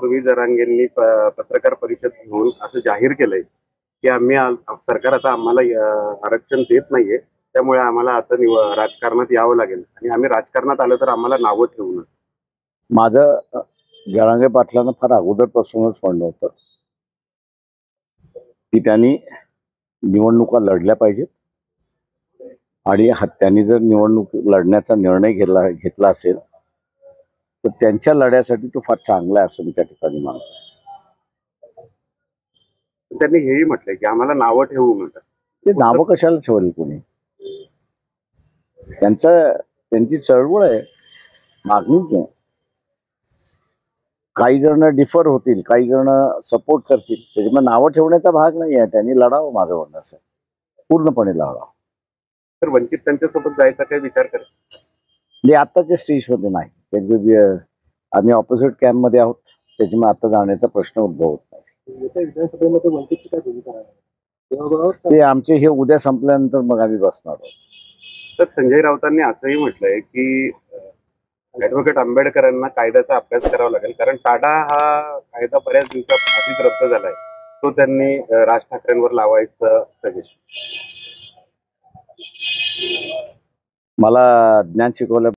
तासापूर्वी जरांगेंनी पत्रकार परिषद घेऊन असं जाहीर केलंय की सरकार आता आम्हाला आरक्षण देत नाहीये, त्यामुळे आम्हाला आता राजकारणात यावं लागेल आणि आम्ही राजकारणात आलं तर आम्हाला नावं ठेवू नये. माझं जरांगे पाटलांना फार अगोदरपासूनच म्हणणं होतं की त्यांनी निवडणुका लढल्या पाहिजेत आणि त्यांनी जर निवडणूक लढण्याचा निर्णय घेतला असेल तर त्यांच्या लढ्यासाठी तो फार चांगला आहे असं मी त्या ठिकाणी मानतो. त्यांनी हेही म्हटलंय की आम्हाला नावं ठेवू म्हणतात. ते नावं कशाला ठेवली कोणी? त्यांची चळवळ आहे, मागणी आहे. काही जण डिफर होतील, काही जण सपोर्ट करतील, त्याच्यामुळे नावं ठेवण्याचा भाग नाही आहे. त्यांनी लढावं, माझं म्हणणं असं पूर्णपणे लढावं. तर वंचित त्यांच्यासोबत जायचा काही विचार करा म्हणजे आत्ताच्या स्टेजमध्ये नाही. आम्ही ऑपोजिट कॅम्पमध्ये आहोत, त्याच्यामुळे आता जाण्याचा प्रश्न उद्भवत नाही. विधानसभेमध्ये वंचितची काय भूमिका आहे? ते आमचे हे उद्या संपल्यानंतर मग आम्ही बसणार आहोत. तर संजय राऊतांनी असंही म्हटलंय की ऍडव्होकेट आंबेडकरांना कायद्याचा अभ्यास करावा लागेल, कारण टाडा हा कायदा बऱ्याच दिवसात आधीच रद्द झालाय, तो त्यांनी राज ठाकरेंवर लावायचं सजेशन. मला ज्ञान शिकवलं